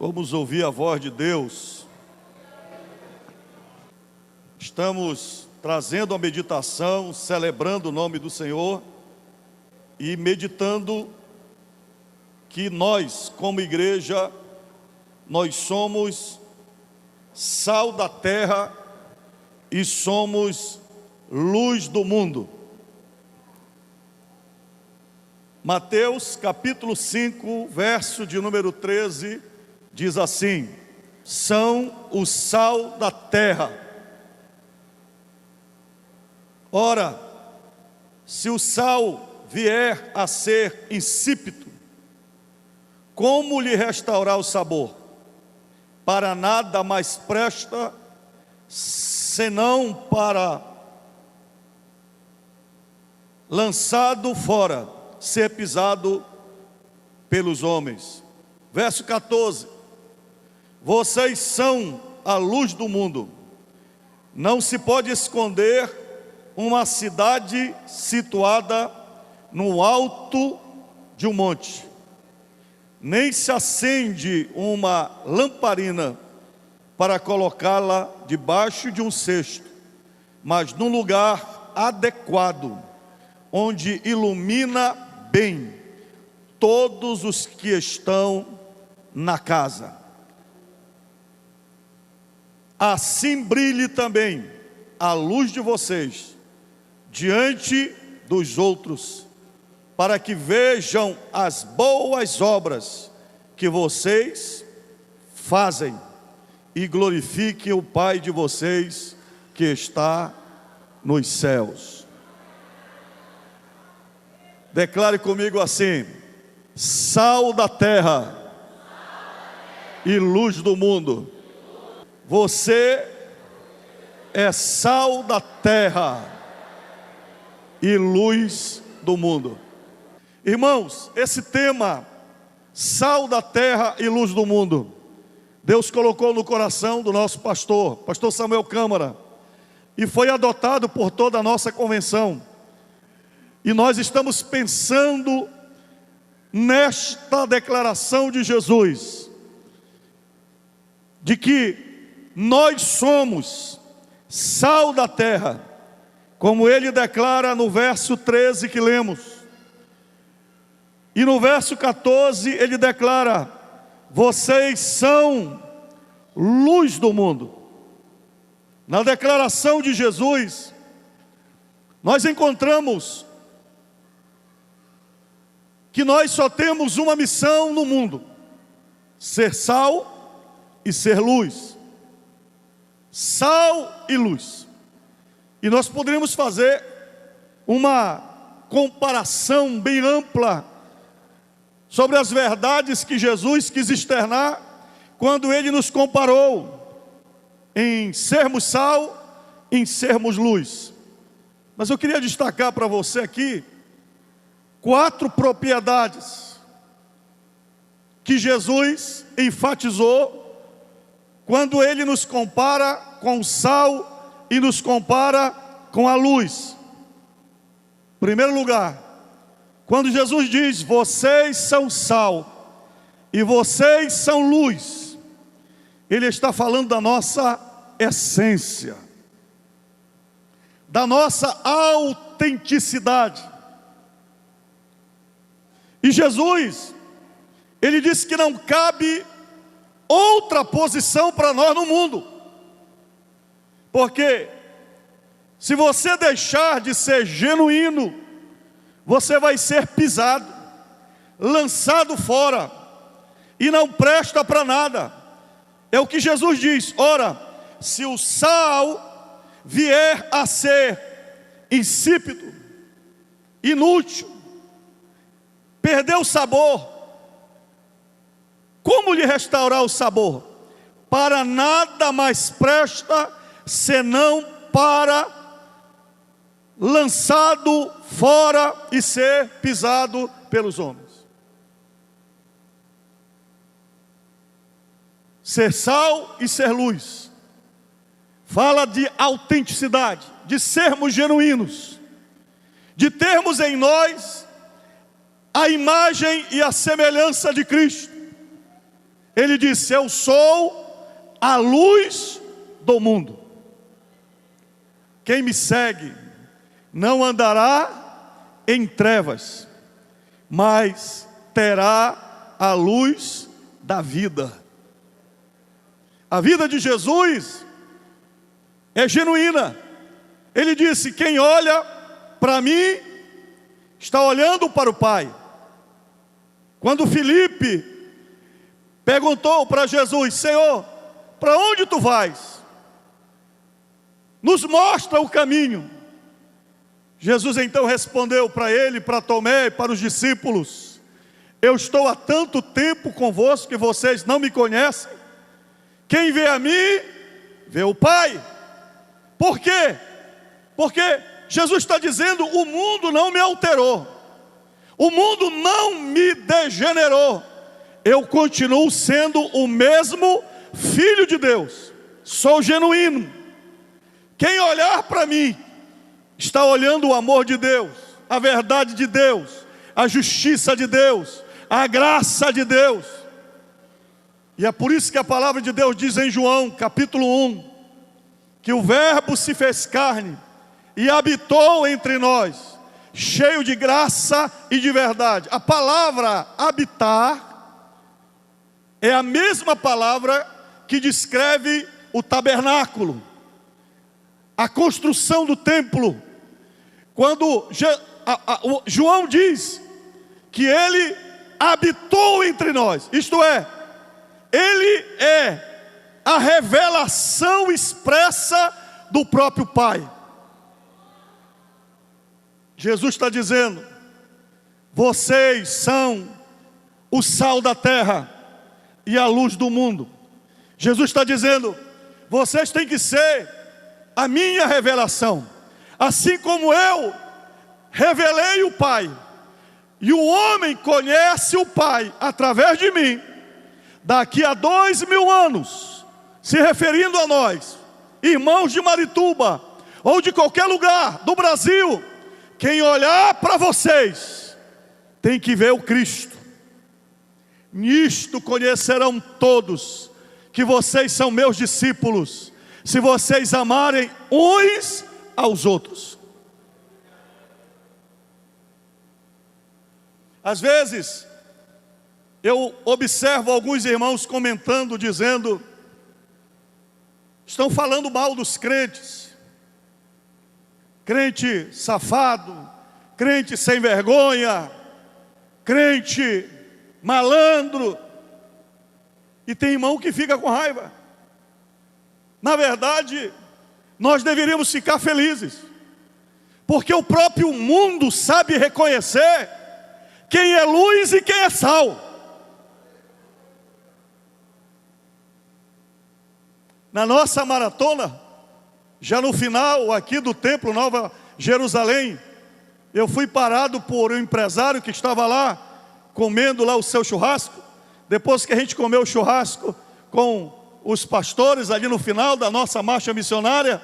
Vamos ouvir a voz de Deus. Estamos trazendo a meditação, celebrando o nome do Senhor e meditando que nós, como igreja, nós somos sal da terra e somos luz do mundo. Mateus capítulo 5, verso de número 13, diz assim: são o sal da terra. Ora, se o sal vier a ser insípido, como lhe restaurar o sabor? Para nada mais presta, senão para, lançado fora, ser pisado pelos homens. Verso 14: vocês são a luz do mundo. Não se pode esconder uma cidade situada no alto de um monte, nem se acende uma lamparina para colocá-la debaixo de um cesto, mas num lugar adequado, onde ilumina bem todos os que estão na casa. Assim brilhe também a luz de vocês diante dos outros, para que vejam as boas obras que vocês fazem e glorifiquem o Pai de vocês que está nos céus. Declare comigo assim: sal da terra e luz do mundo. Você é sal da terra e luz do mundo. Irmãos, esse tema, sal da terra e luz do mundo, Deus colocou no coração do nosso pastor Samuel Câmara, e foi adotado por toda a nossa convenção. E nós estamos pensando nesta declaração de Jesus, de que nós somos sal da terra, como ele declara no verso 13 que lemos. E no verso 14 ele declara: vocês são luz do mundo. Na declaração de Jesus, nós encontramos que nós só temos uma missão no mundo: ser sal e ser luz. Sal e luz. E nós poderíamos fazer uma comparação bem ampla sobre as verdades que Jesus quis externar quando ele nos comparou em sermos sal, em sermos luz. Mas eu queria destacar para você aqui 4 propriedades que Jesus enfatizou quando ele nos compara com o sal e nos compara com a luz. Em primeiro lugar, quando Jesus diz: vocês são sal e vocês são luz, ele está falando da nossa essência, da nossa autenticidade. E Jesus, ele disse que não cabe outra posição para nós no mundo, porque se você deixar de ser genuíno, você vai ser pisado, lançado fora, e não presta para nada. É o que Jesus diz: ora, se o sal vier a ser insípido, inútil, perder o sabor, como lhe restaurar o sabor? Para nada mais presta, senão para lançado fora e ser pisado pelos homens. Ser sal e ser luz fala de autenticidade, de sermos genuínos, de termos em nós a imagem e a semelhança de Cristo. Ele disse: eu sou a luz do mundo. Quem me segue não andará em trevas, mas terá a luz da vida. A vida de Jesus é genuína. Ele disse: quem olha para mim está olhando para o Pai. Quando Filipe perguntou para Jesus: Senhor, para onde tu vais? Nos mostra o caminho. Jesus então respondeu para ele, para Tomé e para os discípulos: eu estou há tanto tempo convosco que vocês não me conhecem. Quem vê a mim, vê o Pai. Por quê? Porque Jesus está dizendo: o mundo não me alterou, o mundo não me degenerou. Eu continuo sendo o mesmo Filho de Deus, sou genuíno. Quem olhar para mim está olhando o amor de Deus, a verdade de Deus, a justiça de Deus, a graça de Deus. E é por isso que a palavra de Deus diz em João capítulo 1, que o Verbo se fez carne e habitou entre nós, cheio de graça e de verdade. A palavra habitar é a mesma palavra que descreve o tabernáculo, a construção do templo. Quando João diz que ele habitou entre nós, isto é, ele é a revelação expressa do próprio Pai. Jesus está dizendo: vocês são o sal da terra e a luz do mundo. Jesus está dizendo: vocês têm que ser a minha revelação, assim como eu revelei o Pai, e o homem conhece o Pai através de mim. Daqui a 2000 anos, se referindo a nós, irmãos de Marituba, ou de qualquer lugar do Brasil, quem olhar para vocês, tem que ver o Cristo. Nisto conhecerão todos que vocês são meus discípulos, se vocês amarem uns aos outros. Às vezes, eu observo alguns irmãos comentando, dizendo: estão falando mal dos crentes. Crente safado, crente sem vergonha, crente malandro. E tem irmão que fica com raiva. Na verdade, nós deveríamos ficar felizes, porque o próprio mundo sabe reconhecer quem é luz e quem é sal. Na nossa maratona, já no final aqui do templo Nova Jerusalém, eu fui parado por um empresário que estava lá, comendo lá o seu churrasco. Depois que a gente comeu o churrasco com os pastores ali no final da nossa marcha missionária,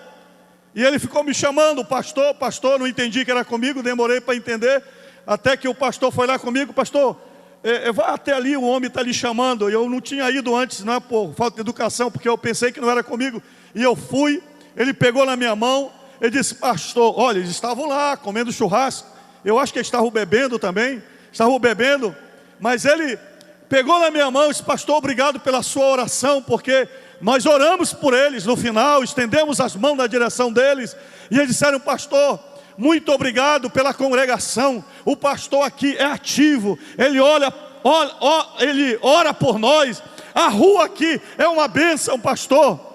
e ele ficou me chamando: pastor, não entendi que era comigo, demorei para entender, até que o pastor foi lá comigo: pastor, vá até ali, o homem está lhe chamando. Eu não tinha ido antes, não é por falta de educação, porque eu pensei que não era comigo, e eu fui. Ele pegou na minha mão, ele disse: pastor, olha, eles estavam lá comendo churrasco, eu acho que eles estavam bebendo também, mas ele pegou na minha mão e disse: pastor, obrigado pela sua oração, porque nós oramos por eles no final, estendemos as mãos na direção deles, e eles disseram: pastor, muito obrigado pela congregação, o pastor aqui é ativo, ele ele ora por nós, a rua aqui é uma bênção, pastor.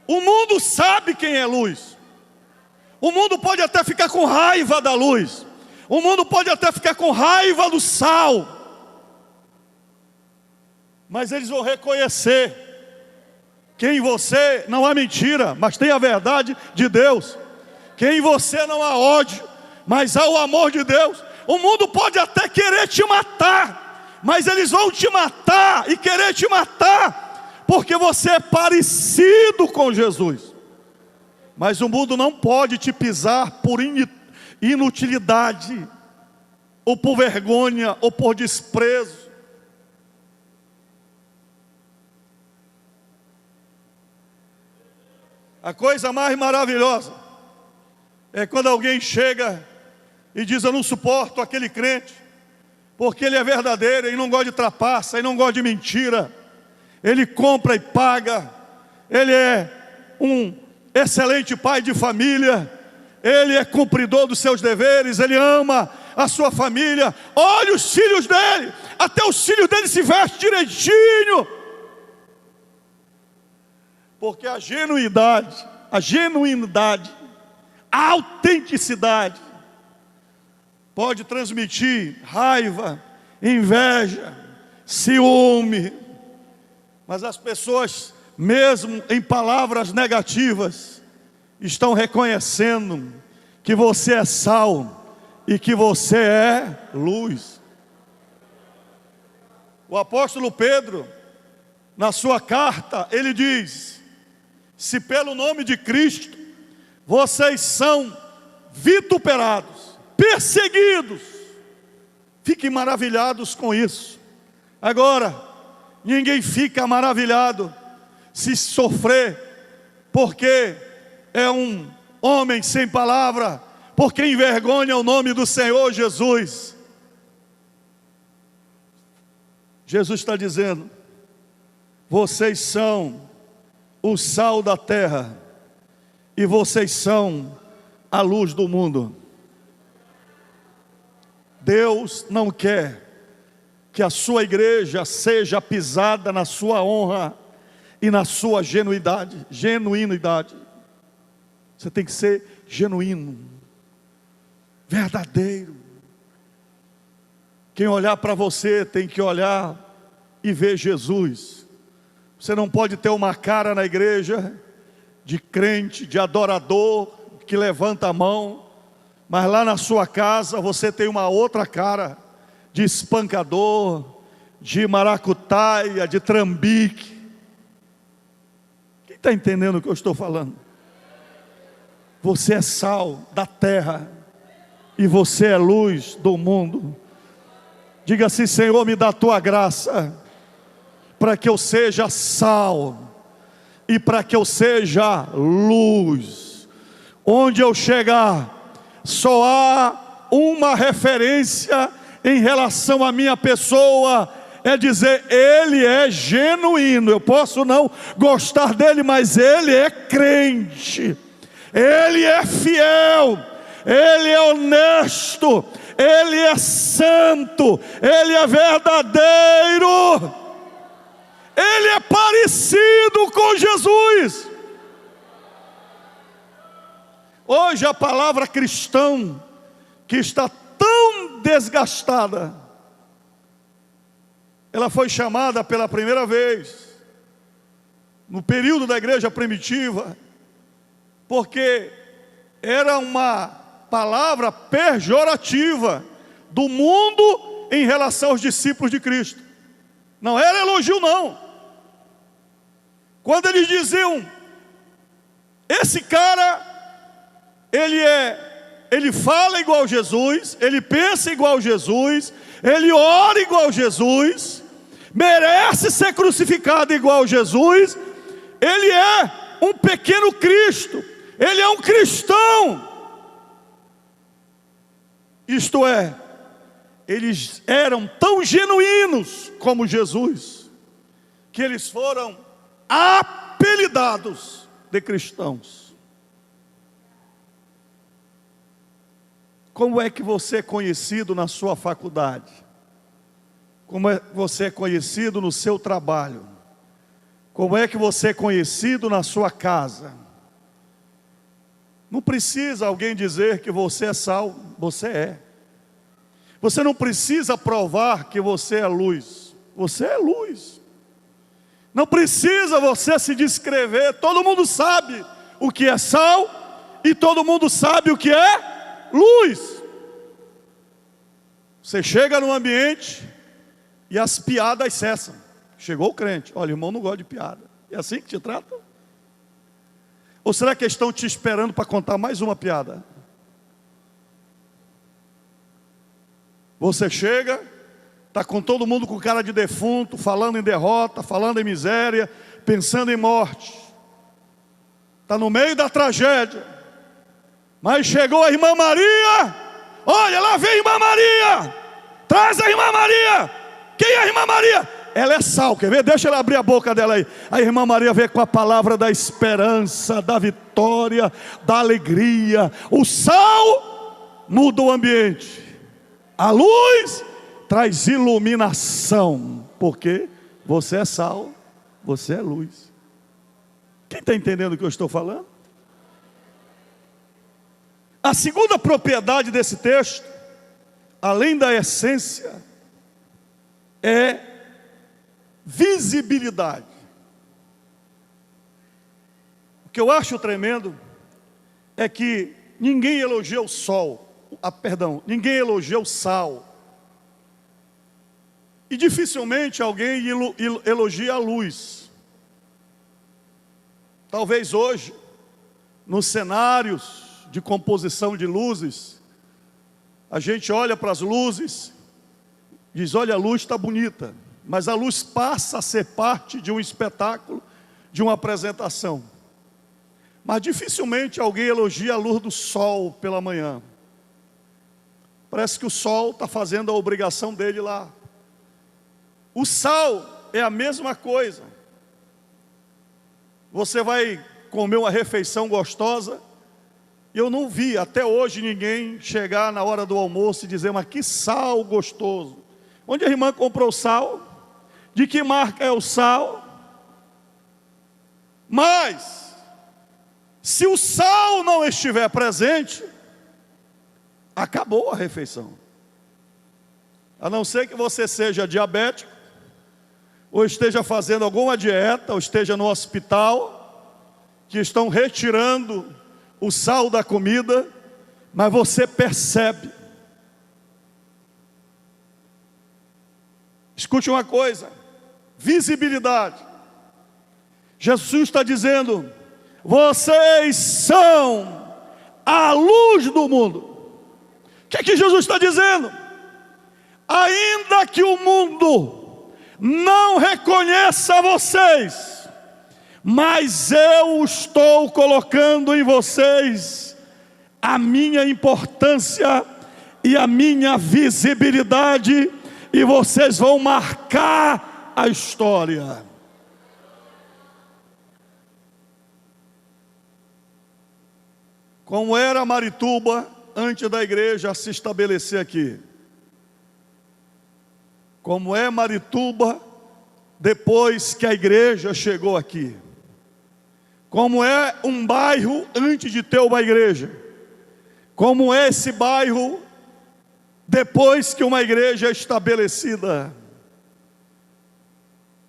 O mundo sabe quem é luz. O mundo pode até ficar com raiva da luz, o mundo pode até ficar com raiva do sal, mas eles vão reconhecer que em você não há mentira, mas tem a verdade de Deus. Que em você não há ódio, mas há o amor de Deus. O mundo pode até querer te matar, mas eles vão te matar e querer te matar, porque você é parecido com Jesus. Mas o mundo não pode te pisar por inutilidade. ou por vergonha, ou por desprezo. A coisa mais maravilhosa é quando alguém chega e diz: eu não suporto aquele crente, porque ele é verdadeiro, ele não gosta de trapaça, ele não gosta de mentira, ele compra e paga, ele é um excelente pai de família, ele é cumpridor dos seus deveres, ele ama a sua família. Olha os filhos dele, até os filhos dele se vestem direitinho. Porque a genuidade, a autenticidade pode transmitir raiva, inveja, ciúme. Mas as pessoas, mesmo em palavras negativas, estão reconhecendo que você é sal e que você é luz. O apóstolo Pedro, na sua carta, ele diz: se pelo nome de Cristo vocês são vituperados, perseguidos, fiquem maravilhados com isso. Agora, ninguém fica maravilhado se sofrer porque é um homem sem palavra, porque envergonha o nome do Senhor Jesus. Jesus está dizendo: vocês são o sal da terra, e vocês são a luz do mundo. Deus não quer que a sua igreja seja pisada na sua honra e na sua genuidade. Você tem que ser genuíno, verdadeiro. Quem olhar para você tem que olhar e ver Jesus. Você não pode ter uma cara na igreja de crente, de adorador, que levanta a mão, mas lá na sua casa você tem uma outra cara, de espancador, de maracutaia, de trambique. Quem está entendendo o que eu estou falando? Você é sal da terra e você é luz do mundo. Diga assim: Senhor, me dá a tua graça para que eu seja sal e para que eu seja luz. Onde eu chegar, só há uma referência em relação à minha pessoa, é dizer: ele é genuíno. Eu posso não gostar dele, mas ele é crente, ele é fiel, ele é honesto, ele é santo, ele é verdadeiro, ele é parecido com Jesus. Hoje a palavra cristão, que está tão desgastada, ela foi chamada pela primeira vez no período da igreja primitiva, porque era uma palavra pejorativa do mundo em relação aos discípulos de Cristo. Não era elogio, não. Quando eles diziam: esse cara, ele fala igual Jesus, ele pensa igual Jesus, ele ora igual Jesus, merece ser crucificado igual Jesus, ele é um pequeno Cristo, ele é um cristão. Isto é, eles eram tão genuínos como Jesus, que eles foram apelidados de cristãos. Como é que você é conhecido na sua faculdade? Como é que você é conhecido no seu trabalho? Como é que você é conhecido na sua casa? Não precisa alguém dizer que você é sal, você é. Você não precisa provar que você é luz, você é luz. Não precisa você se descrever, todo mundo sabe o que é sal e todo mundo sabe o que é luz. Você chega num ambiente e as piadas cessam. Chegou o crente: olha, irmão, não gosta de piada. É assim que te tratam? Ou será que estão te esperando para contar mais uma piada? Você chega, está com todo mundo com cara de defunto, falando em derrota, falando em miséria, pensando em morte. Está no meio da tragédia. Mas chegou a irmã Maria. Olha, lá vem a irmã Maria. Traz a irmã Maria. Quem é a irmã Maria? Ela é sal, quer ver? Deixa ela abrir a boca dela aí. A irmã Maria veio com a palavra da esperança, da vitória, da alegria. O sal muda o ambiente. A luz traz iluminação. Porque você é sal, você é luz. Quem está entendendo o que eu estou falando? A segunda propriedade desse texto, além da essência, é visibilidade. O que eu acho tremendo é que ninguém elogia o sol, ninguém elogia o sal. E dificilmente alguém elogia a luz. Talvez hoje, nos cenários de composição de luzes, a gente olha para as luzes, diz, olha, a luz está bonita, mas a luz passa a ser parte de um espetáculo, de uma apresentação. Mas dificilmente alguém elogia a luz do sol pela manhã. Parece que o sol está fazendo a obrigação dele lá. O sal é a mesma coisa. Você vai comer uma refeição gostosa, e eu não vi até hoje ninguém chegar na hora do almoço e dizer, mas que sal gostoso. Onde a irmã comprou o sal? De que marca é o sal? Mas, se o sal não estiver presente, acabou a refeição. A não ser que você seja diabético, ou esteja fazendo alguma dieta, ou esteja no hospital, que estão retirando o sal da comida, mas você percebe. Escute uma coisa, visibilidade. Jesus está dizendo, vocês são a luz do mundo. O que é que Jesus está dizendo? Ainda que o mundo não reconheça vocês, mas eu estou colocando em vocês a minha importância e a minha visibilidade, e vocês vão marcar a história. Como era Marituba antes da igreja se estabelecer aqui? Como é Marituba depois que a igreja chegou aqui? Como é um bairro antes de ter uma igreja? Como é esse bairro depois que uma igreja é estabelecida?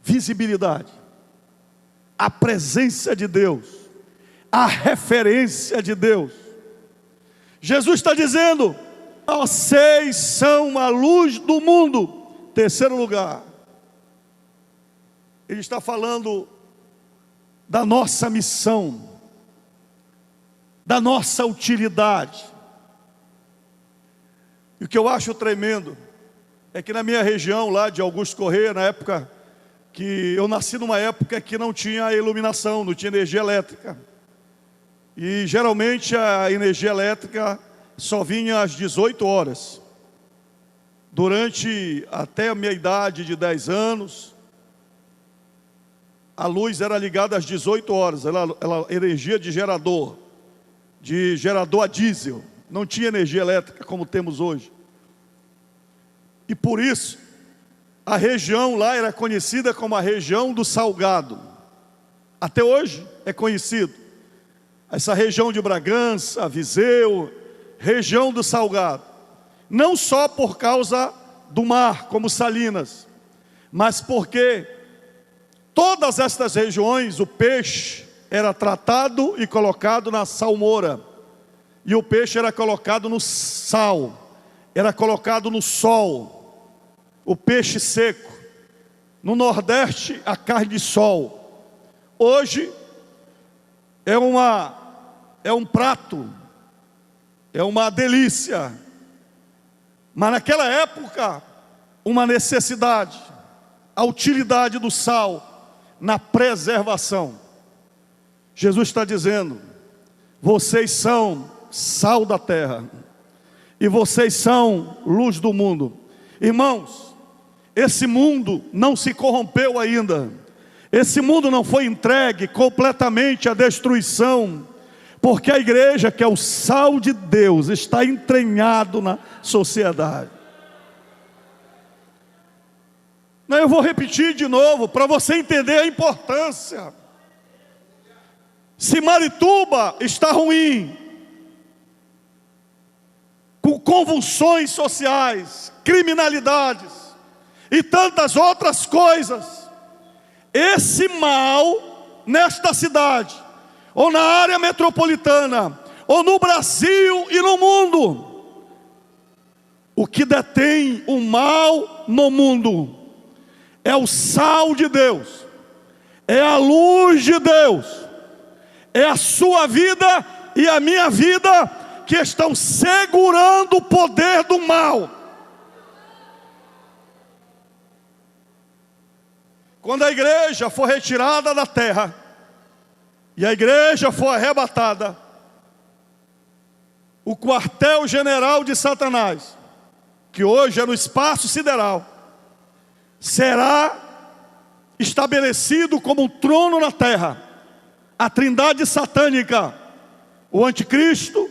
Visibilidade, a presença de Deus, a referência de Deus. Jesus está dizendo, vocês são a luz do mundo. Terceiro lugar, Ele está falando da nossa missão, da nossa utilidade. E o que eu acho tremendo é que na minha região lá de Augusto Corrêa, na época que eu nasci, numa época que não tinha iluminação, não tinha energia elétrica. E geralmente a energia elétrica só vinha às 18 horas. Durante até a minha idade de 10 anos, a luz era ligada às 18 horas, ela energia de gerador a diesel, não tinha energia elétrica como temos hoje. E por isso, a região lá era conhecida como a região do Salgado. Até hoje é conhecido. Essa região de Bragança, Viseu, região do Salgado. Não só por causa do mar, como Salinas, mas porque todas estas regiões, o peixe era tratado e colocado na salmoura, e o peixe era colocado no sal, era colocado no sol, o peixe seco. No Nordeste, a carne de sol. Hoje é um prato, é uma delícia. Mas naquela época, uma necessidade, a utilidade do sal na preservação. Jesus está dizendo: vocês são sal da terra, e vocês são luz do mundo. Irmãos, esse mundo não se corrompeu ainda, esse mundo não foi entregue completamente à destruição, porque a igreja, que é o sal de Deus, está entranhado na sociedade. Eu vou repetir de novo, para você entender a importância. Se Marituba está ruim, com convulsões sociais, criminalidades e tantas outras coisas, esse mal nesta cidade, ou na área metropolitana, ou no Brasil e no mundo, o que detém o mal no mundo é o sal de Deus, é a luz de Deus, é a sua vida e a minha vida, que estão segurando o poder do mal. Quando a igreja for retirada da terra, e a igreja for arrebatada, o quartel-general de Satanás, que hoje é no espaço sideral, será estabelecido como um trono na terra. A trindade satânica, o anticristo,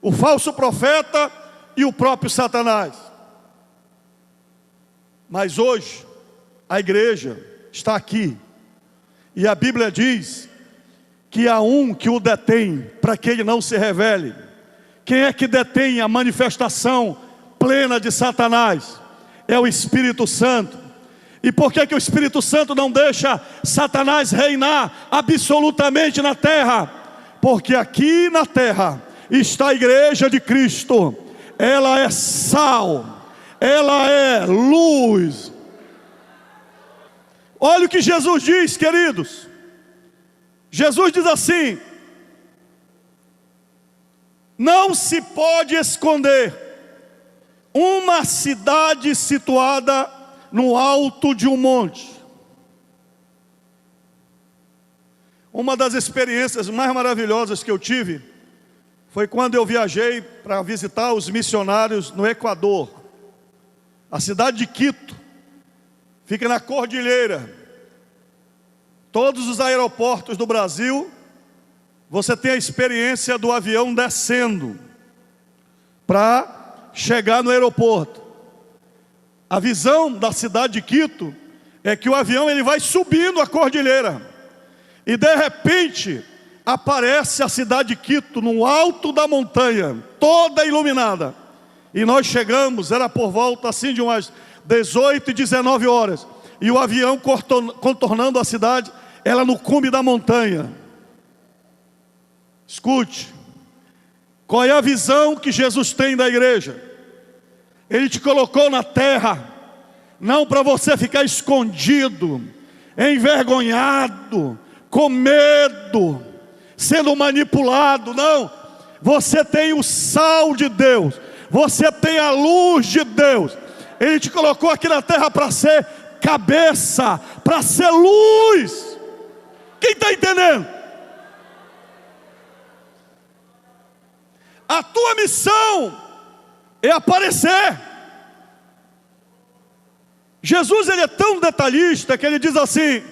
o falso profeta e o próprio Satanás. Mas hoje, a igreja está aqui, e a Bíblia diz que há um que o detém, para que ele não se revele. Quem é que detém a manifestação plena de Satanás? É o Espírito Santo. E por que o Espírito Santo não deixa Satanás reinar absolutamente na terra? Porque aqui na terra está a igreja de Cristo. Ela é sal, ela é luz. Olha o que Jesus diz, queridos. Jesus diz assim: não se pode esconder uma cidade situada no alto de um monte. Uma das experiências mais maravilhosas que eu tive foi quando eu viajei para visitar os missionários no Equador. A cidade de Quito fica na cordilheira. Todos os aeroportos do Brasil, você tem a experiência do avião descendo para chegar no aeroporto. A visão da cidade de Quito é que o avião ele vai subindo a cordilheira, e de repente aparece a cidade de Quito no alto da montanha, toda iluminada. E nós chegamos, era por volta assim de umas 18 e 19 horas, e o avião contornando a cidade, ela no cume da montanha. Escute, qual é a visão que Jesus tem da igreja? Ele te colocou na terra, não para você ficar escondido, envergonhado, com medo, sendo manipulado. Não, você tem o sal de Deus, você tem a luz de Deus. Ele te colocou aqui na terra para ser cabeça, para ser luz. Quem está entendendo? A tua missão é aparecer. Jesus ele é tão detalhista que ele diz assim,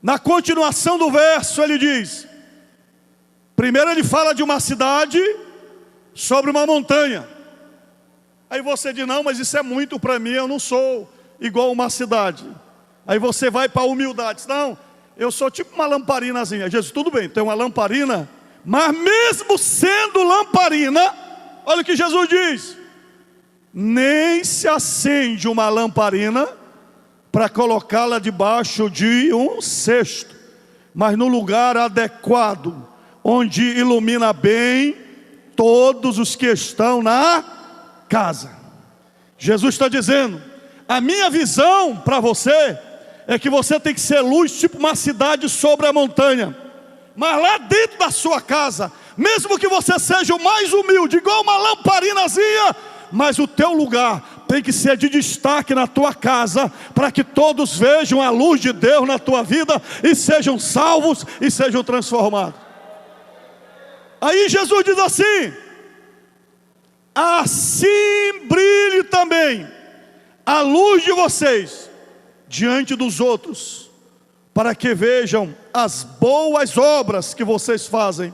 na continuação do verso ele diz, primeiro ele fala de uma cidade sobre uma montanha. Aí você diz, não, mas isso é muito para mim, eu não sou igual uma cidade. Aí você vai para a humildade, diz, não, eu sou tipo uma lamparinazinha. Jesus, tudo bem, tem uma lamparina, mas mesmo sendo lamparina, olha o que Jesus diz, nem se acende uma lamparina para colocá-la debaixo de um cesto, mas no lugar adequado, onde ilumina bem todos os que estão na casa. Jesus está dizendo, a minha visão para você é que você tem que ser luz, tipo uma cidade sobre a montanha. Mas lá dentro da sua casa, mesmo que você seja o mais humilde, igual uma lamparinazinha, mas o teu lugar tem que ser de destaque na tua casa, para que todos vejam a luz de Deus na tua vida, e sejam salvos, e sejam transformados. Aí Jesus diz assim: assim brilhe também a luz de vocês diante dos outros, para que vejam as boas obras que vocês fazem,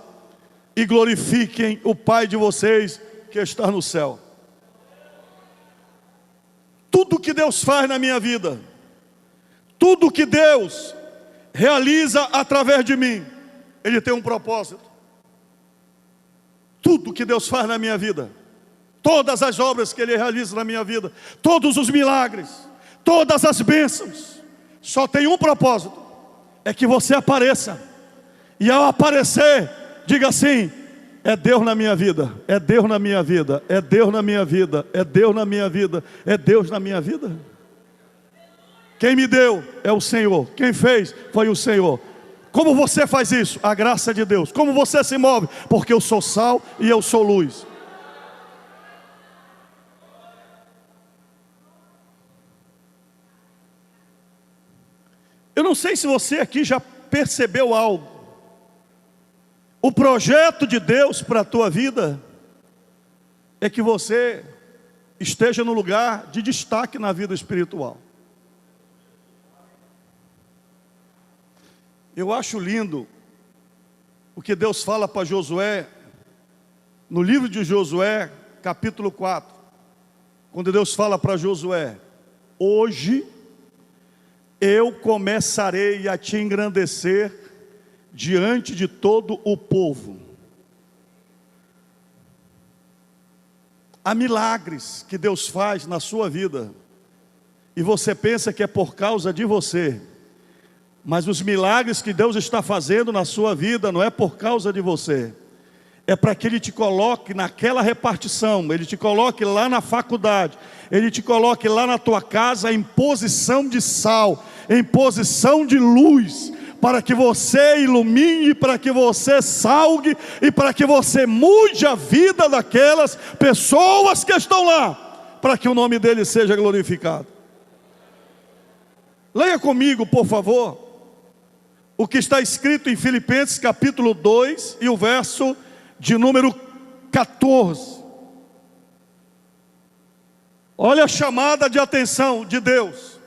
e glorifiquem o Pai de vocês que está no céu. Tudo que Deus faz na minha vida, tudo que Deus realiza através de mim, Ele tem um propósito. Tudo que Deus faz na minha vida, todas as obras que Ele realiza na minha vida, todos os milagres, todas as bênçãos, só tem um propósito: é que você apareça. E ao aparecer, diga assim: é Deus na minha vida, é Deus na minha vida, é Deus na minha vida, é Deus na minha vida, é Deus na minha vida. Quem me deu é o Senhor, quem fez foi o Senhor. Como você faz isso? A graça de Deus. Como você se move? Porque eu sou sal e eu sou luz. Eu não sei se você aqui já percebeu algo. O projeto de Deus para a tua vida é que você esteja no lugar de destaque na vida espiritual. Eu acho lindo o que Deus fala para Josué, no livro de Josué, capítulo 4, quando Deus fala para Josué: hoje eu começarei a te engrandecer diante de todo o povo. Há milagres que Deus faz na sua vida, e você pensa que é por causa de você, mas os milagres que Deus está fazendo na sua vida não é por causa de você, é para que Ele te coloque naquela repartição, Ele te coloque lá na faculdade, Ele te coloque lá na tua casa em posição de sal, em posição de luz, para que você ilumine, para que você salgue, e para que você mude a vida daquelas pessoas que estão lá, para que o nome dele seja glorificado. Leia comigo, por favor, o que está escrito em Filipenses capítulo 2 e o verso de número 14. Olha a chamada de atenção de Deus: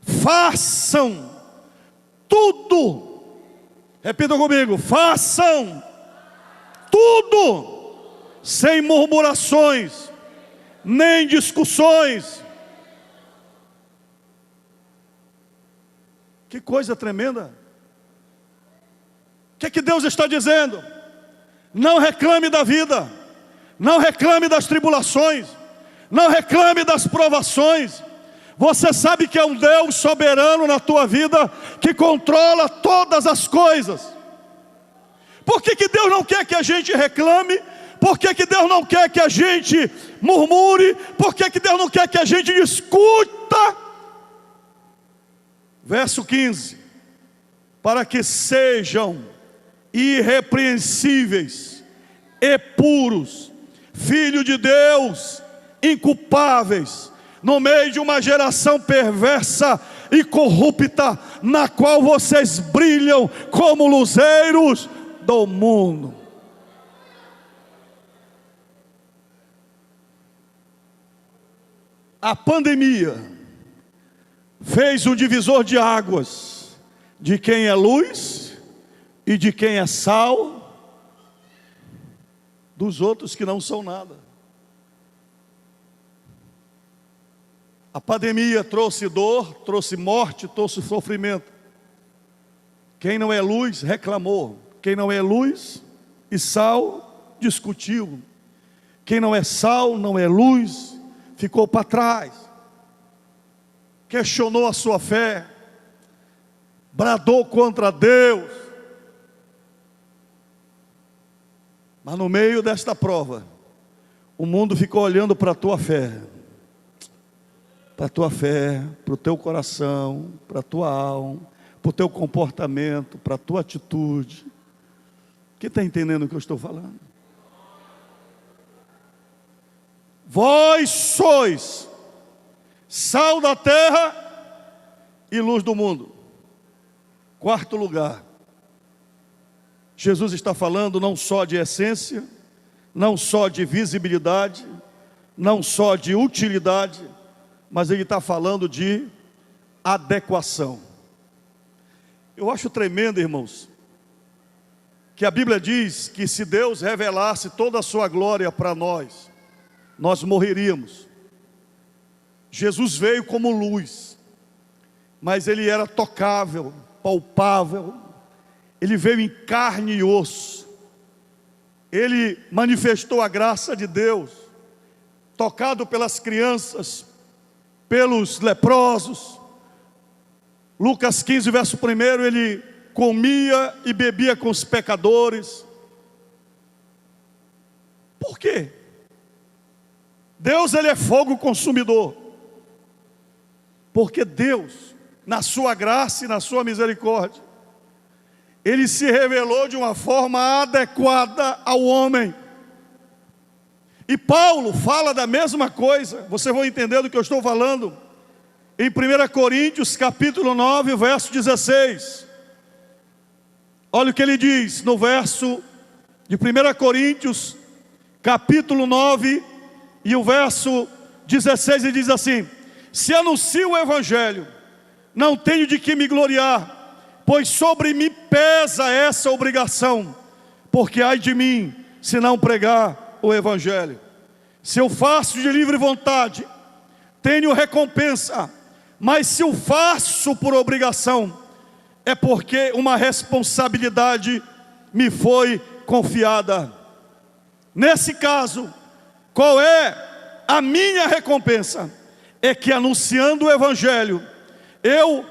façam tudo, repita comigo, façam tudo, sem murmurações, nem discussões. Que coisa tremenda! O que é que Deus está dizendo? Não reclame da vida, não reclame das tribulações, não reclame das provações. Você sabe que é um Deus soberano na tua vida, que controla todas as coisas. Por que que Deus não quer que a gente reclame? Por que que Deus não quer que a gente murmure? Por que que Deus não quer que a gente discuta? Verso 15: para que sejam irrepreensíveis e puros, filhos de Deus, inculpáveis, no meio de uma geração perversa e corrupta, na qual vocês brilham como luzeiros do mundo. A pandemia fez um divisor de águas, de quem é luz e de quem é sal, dos outros que não são nada. A pandemia trouxe dor, trouxe morte, trouxe sofrimento. Quem não é luz reclamou. Quem não é luz e sal discutiu. Quem não é sal, não é luz, ficou para trás. Questionou a sua fé, bradou contra Deus. Mas no meio desta prova, o mundo ficou olhando para a tua fé. Para a tua fé, para o teu coração, para a tua alma, para o teu comportamento, para a tua atitude. O Quem está entendendo o que eu estou falando? Vós sois sal da terra e luz do mundo. Quarto lugar, Jesus está falando não só de essência, não só de visibilidade, não só de utilidade, mas ele está falando de adequação. Eu acho tremendo, irmãos, que a Bíblia diz que se Deus revelasse toda a sua glória para nós, nós morreríamos. Jesus veio como luz, mas ele era tocável, palpável, ele veio em carne e osso, ele manifestou a graça de Deus, tocado pelas crianças, pelos leprosos. Lucas 15, verso 1, ele comia e bebia com os pecadores. Por quê? Deus, ele é fogo consumidor. Porque Deus, na sua graça e na sua misericórdia, ele se revelou de uma forma adequada ao homem. E Paulo fala da mesma coisa, você vai entender do que eu estou falando, em 1 Coríntios capítulo 9, verso 16. Olha o que ele diz no verso de 1 Coríntios capítulo 9 e o verso 16, ele diz assim: se anuncio o evangelho, não tenho de que me gloriar, pois sobre mim pesa essa obrigação, porque ai de mim, se não pregar o evangelho. Se eu faço de livre vontade, tenho recompensa, mas se eu faço por obrigação, é porque uma responsabilidade me foi confiada. Nesse caso, qual é a minha recompensa? É que anunciando o evangelho, eu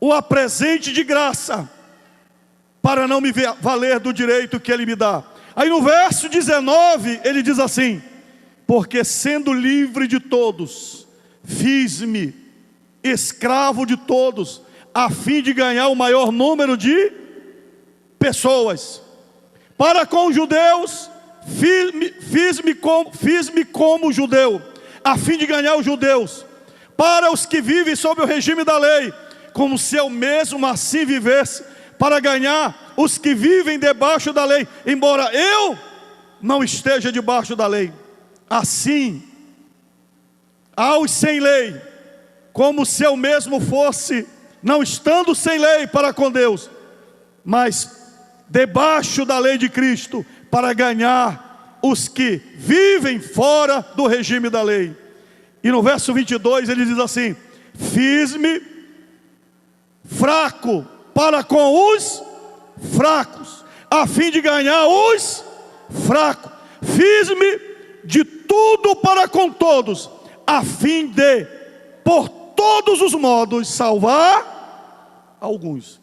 o apresente de graça, para não me valer do direito que ele me dá. Aí no verso 19, ele diz assim: porque sendo livre de todos, fiz-me escravo de todos, a fim de ganhar o maior número de pessoas. Para com os judeus, fiz-me como judeu, a fim de ganhar os judeus. Para os que vivem sob o regime da lei, como se eu mesmo assim vivesse, para ganhar os que vivem debaixo da lei, embora eu não esteja debaixo da lei. Assim, aos sem lei, como se eu mesmo fosse, não estando sem lei para com Deus, mas debaixo da lei de Cristo, para ganhar os que vivem fora do regime da lei. E no verso 22 ele diz assim: fiz-me fraco para com os fracos, a fim de ganhar os fracos. Fiz-me de tudo para com todos, a fim de, por todos os modos, salvar alguns.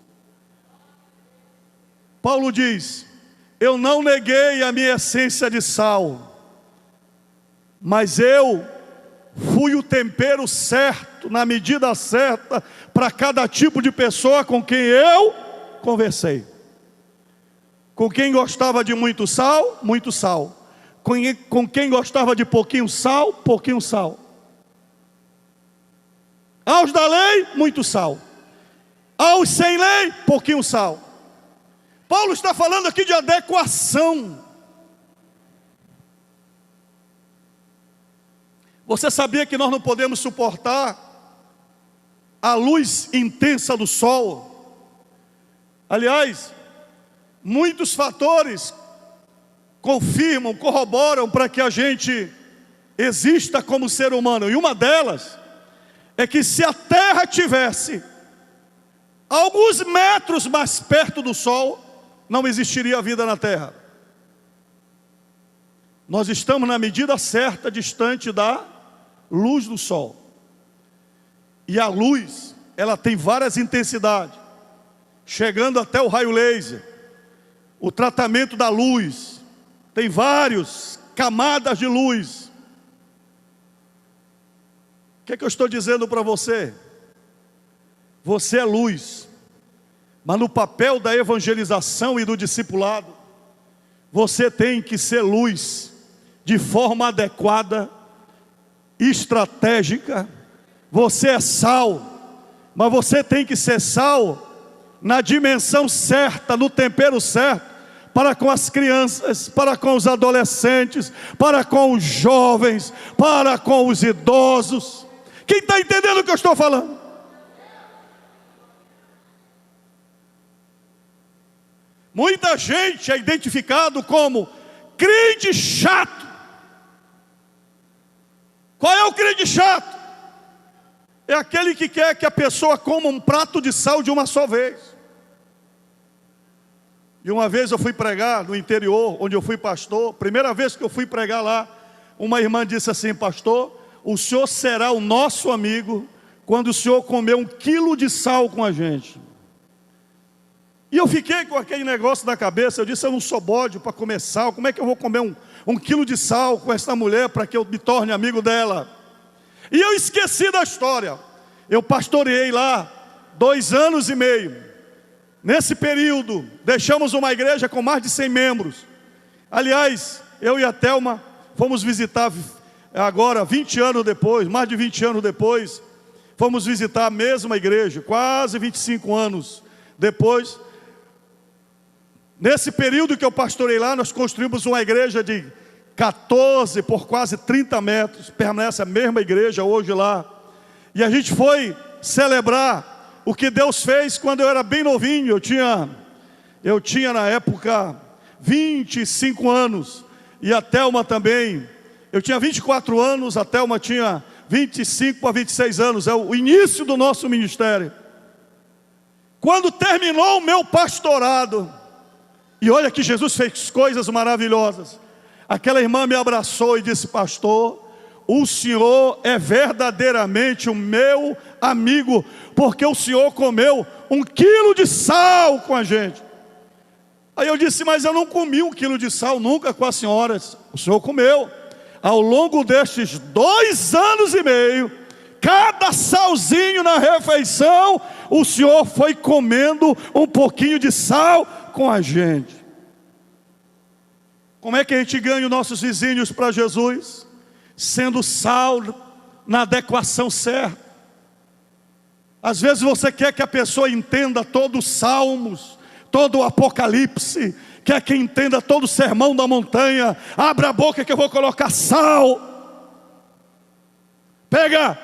Paulo diz: eu não neguei a minha essência de sal, mas eu fui o tempero certo, na medida certa, para cada tipo de pessoa com quem eu conversei. Com quem gostava de muito sal, muito sal. Com quem gostava de pouquinho sal, pouquinho sal. Aos da lei, muito sal. Aos sem lei, pouquinho sal. Paulo está falando aqui de adequação. Você sabia que nós não podemos suportar a luz intensa do sol? Aliás, muitos fatores confirmam, corroboram para que a gente exista como ser humano. E uma delas é que se a terra tivesse alguns metros mais perto do sol, não existiria vida na terra. Nós estamos na medida certa, distante da luz do sol. E a luz, ela tem várias intensidades, chegando até o raio laser. O tratamento da luz tem várias camadas de luz. O que é que eu estou dizendo para você? Você é luz, mas no papel da evangelização e do discipulado, você tem que ser luz de forma adequada, estratégica. Você é sal, mas você tem que ser sal na dimensão certa, no tempero certo, para com as crianças, para com os adolescentes, para com os jovens, para com os idosos. Quem está entendendo o que eu estou falando? Muita gente é identificado como crente chato. Qual é o crente chato? É aquele que quer que a pessoa coma um prato de sal de uma só vez. E uma vez eu fui pregar no interior, onde eu fui pastor. Primeira vez que eu fui pregar lá, uma irmã disse assim: pastor, o senhor será o nosso amigo quando o senhor comer 1 quilo de sal com a gente. E eu fiquei com aquele negócio na cabeça. Eu disse: eu não sou bode para comer sal. Como é que eu vou comer um quilo de sal com essa mulher para que eu me torne amigo dela? E eu esqueci da história. Eu pastoreei lá 2 anos e meio. Nesse período, deixamos uma igreja com mais de 100 membros. Aliás, eu e a Thelma fomos visitar agora, 20 anos depois, mais de 20 anos depois, fomos visitar a mesma igreja, quase 25 anos depois. Nesse período que eu pastorei lá, nós construímos uma igreja de 14 por quase 30 metros, permanece a mesma igreja hoje lá. E a gente foi celebrar o que Deus fez quando eu era bem novinho. Eu tinha na época 25 anos, e a Thelma também. Eu tinha 24 anos, a Thelma tinha 25 a 26 anos, é o início do nosso ministério. Quando terminou o meu pastorado, e olha que Jesus fez coisas maravilhosas, aquela irmã me abraçou e disse: pastor, o senhor é verdadeiramente o meu amigo, porque o senhor comeu 1 quilo de sal com a gente. Aí eu disse: mas eu não comi 1 quilo de sal nunca com as senhoras. O senhor comeu. Ao longo destes 2 anos e meio, cada salzinho na refeição, o senhor foi comendo um pouquinho de sal com a gente. Como é que a gente ganha os nossos vizinhos para Jesus? Sendo sal na adequação certa. Às vezes você quer que a pessoa entenda todo os Salmos, todo o Apocalipse, quer que entenda todo o Sermão da Montanha. Abra a boca que eu vou colocar sal. Pega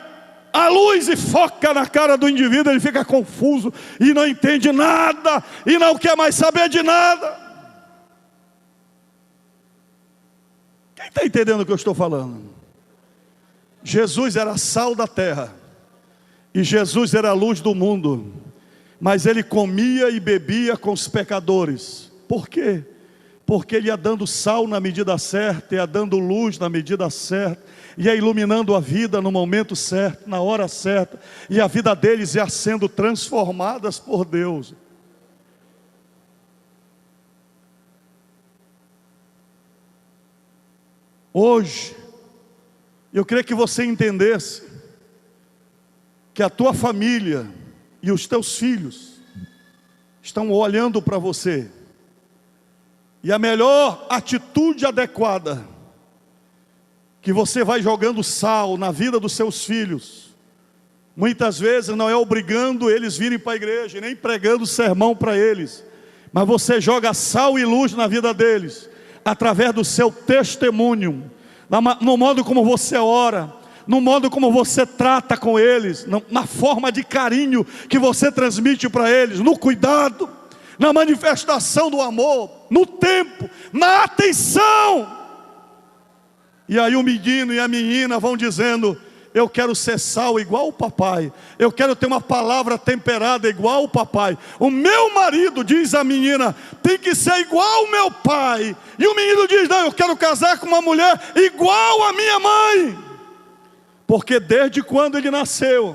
a luz e foca na cara do indivíduo, ele fica confuso e não entende nada, e não quer mais saber de nada. Quem está entendendo o que eu estou falando? Jesus era sal da terra, e Jesus era a luz do mundo, mas ele comia e bebia com os pecadores. Por quê? Porque ele ia dando sal na medida certa, ia dando luz na medida certa, ia iluminando a vida no momento certo, na hora certa, e a vida deles ia sendo transformadas por Deus. Hoje, eu queria que você entendesse que a tua família e os teus filhos estão olhando para você, e a melhor atitude adequada, que você vai jogando sal na vida dos seus filhos, muitas vezes não é obrigando eles virem para a igreja, nem pregando sermão para eles, mas você joga sal e luz na vida deles, através do seu testemunho, no modo como você ora, no modo como você trata com eles, na forma de carinho que você transmite para eles, no cuidado, na manifestação do amor, no tempo, na atenção. E aí o menino e a menina vão dizendo: eu quero ser sal igual o papai, eu quero ter uma palavra temperada igual o papai. O meu marido, diz a menina, tem que ser igual o meu pai. E o menino diz: não, eu quero casar com uma mulher igual a minha mãe. Porque desde quando ele nasceu,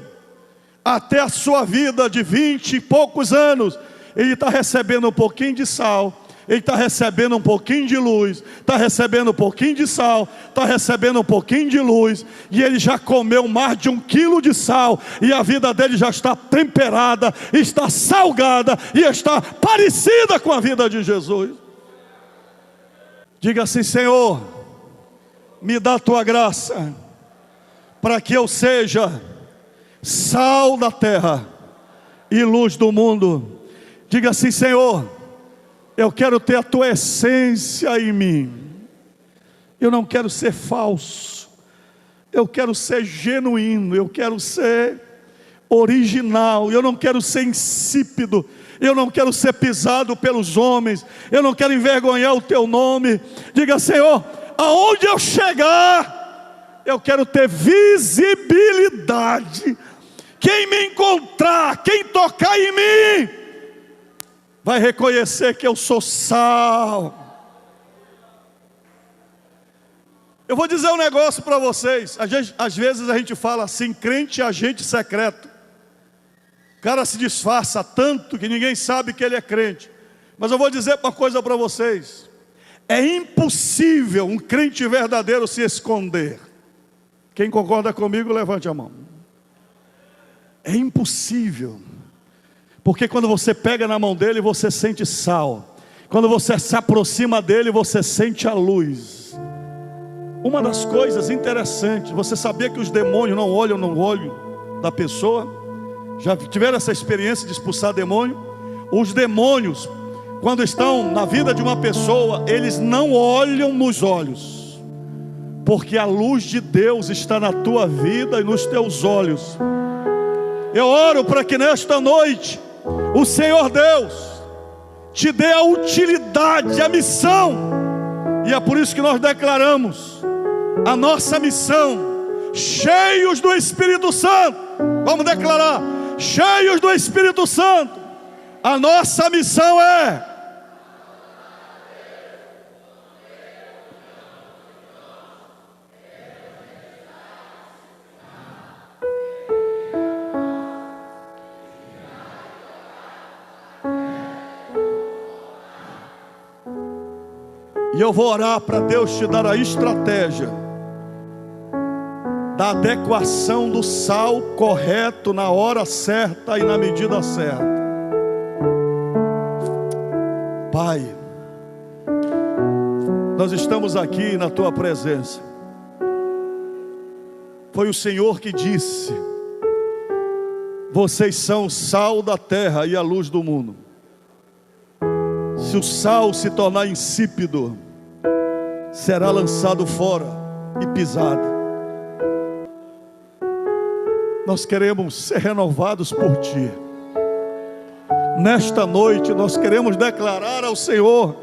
até a sua vida de 20 e poucos anos, ele está recebendo um pouquinho de sal, ele está recebendo um pouquinho de luz, está recebendo um pouquinho de sal, está recebendo um pouquinho de luz, e ele já comeu mais de 1 quilo de sal, e a vida dele já está temperada, está salgada, e está parecida com a vida de Jesus. Diga assim: Senhor, me dá a tua graça, para que eu seja sal da terra e luz do mundo. Diga assim: Senhor, eu quero ter a tua essência em mim. Eu não quero ser falso, eu quero ser genuíno, eu quero ser original, eu não quero ser insípido, eu não quero ser pisado pelos homens, eu não quero envergonhar o teu nome. Diga: Senhor, aonde eu chegar, eu quero ter visibilidade. Quem me encontrar, quem tocar em mim, vai reconhecer que eu sou sal. Eu vou dizer um negócio para vocês. Às vezes a gente fala assim: crente é agente secreto. O cara se disfarça tanto que ninguém sabe que ele é crente. Mas eu vou dizer uma coisa para vocês: é impossível um crente verdadeiro se esconder. Quem concorda comigo, levante a mão. É impossível. Porque quando você pega na mão dele, você sente sal. Quando você se aproxima dele, você sente a luz. Uma das coisas interessantes, você sabia que os demônios não olham no olho da pessoa? Já tiveram essa experiência de expulsar demônio? Os demônios, quando estão na vida de uma pessoa, eles não olham nos olhos, porque a luz de Deus está na tua vida e nos teus olhos. Eu oro para que nesta noite o Senhor Deus te dê a utilidade, a missão. E é por isso que nós declaramos a nossa missão: cheios do Espírito Santo. Vamos declarar: cheios do Espírito Santo. A nossa missão é e eu vou orar para Deus te dar a estratégia da adequação do sal correto, na hora certa e na medida certa. Pai, nós estamos aqui na tua presença. Foi o Senhor que disse: vocês são o sal da terra e a luz do mundo. Se o sal se tornar insípido, será lançado fora e pisado. Nós queremos ser renovados por Ti. Nesta noite nós queremos declarar ao Senhor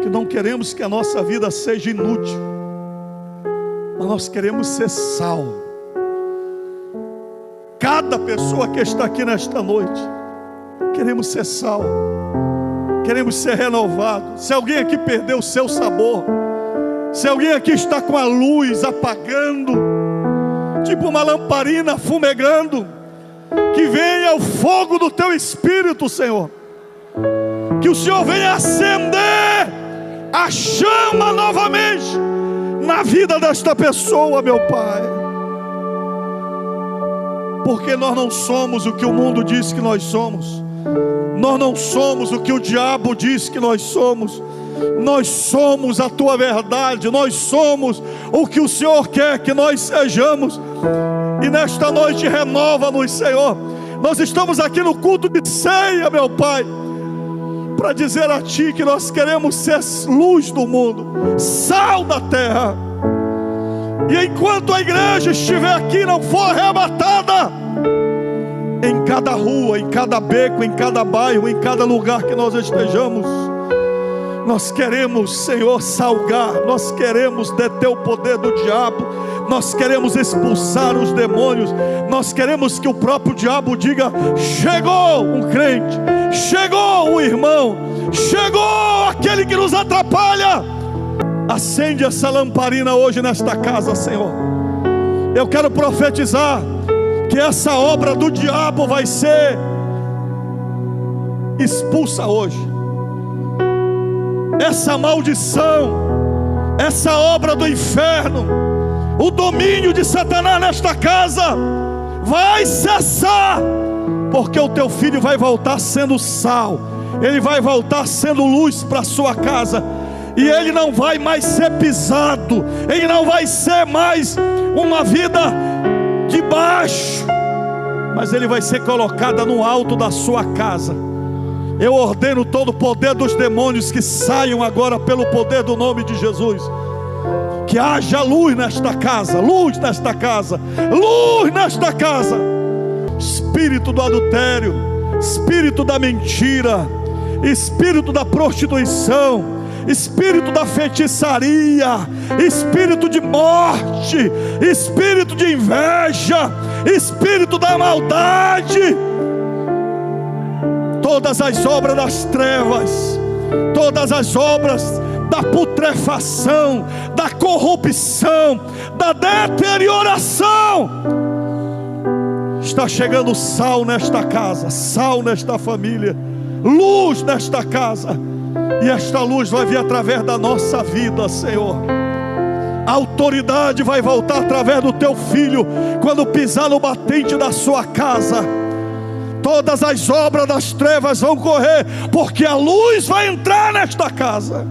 que não queremos que a nossa vida seja inútil, mas nós queremos ser sal. Cada pessoa que está aqui nesta noite, queremos ser sal, queremos ser renovados. Se alguém aqui perdeu o seu sabor, se alguém aqui está com a luz apagando, tipo uma lamparina fumegando, que venha o fogo do teu Espírito, Senhor. Que o Senhor venha acender a chama novamente na vida desta pessoa, meu Pai. Porque nós não somos o que o mundo diz que nós somos. Nós não somos o que o diabo diz que nós somos. Nós somos a tua verdade. Nós somos o que o Senhor quer que nós sejamos. E nesta noite renova-nos, Senhor. Nós estamos aqui no culto de ceia, meu Pai, para dizer a Ti que nós queremos ser luz do mundo, sal da terra. E enquanto a igreja estiver aqui, não for arrebatada, em cada rua, em cada beco, em cada bairro, em cada lugar que nós estejamos, nós queremos, Senhor, salgar. Nós queremos deter o poder do diabo. Nós queremos expulsar os demônios. Nós queremos que o próprio diabo diga: chegou um crente, chegou um irmão, chegou aquele que nos atrapalha. Acende essa lamparina hoje nesta casa, Senhor. Eu quero profetizar que essa obra do diabo vai ser expulsa hoje. Essa maldição, essa obra do inferno, o domínio de Satanás nesta casa vai cessar, porque o teu filho vai voltar sendo sal, ele vai voltar sendo luz para a sua casa. E ele não vai mais ser pisado, ele não vai ser mais uma vida de baixo, mas ele vai ser colocada no alto da sua casa. Eu ordeno todo o poder dos demônios que saiam agora pelo poder do nome de Jesus. Que haja luz nesta casa, luz nesta casa, luz nesta casa. Espírito do adultério, espírito da mentira, espírito da prostituição, espírito da feitiçaria, espírito de morte, espírito de inveja, espírito da maldade, todas as obras das trevas, todas as obras da putrefação, da corrupção, da deterioração. Está chegando sal nesta casa, sal nesta família, luz nesta casa. E esta luz vai vir através da nossa vida, Senhor. A autoridade vai voltar através do teu filho, quando pisar no batente da sua casa. Todas as obras das trevas vão correr, porque a luz vai entrar nesta casa.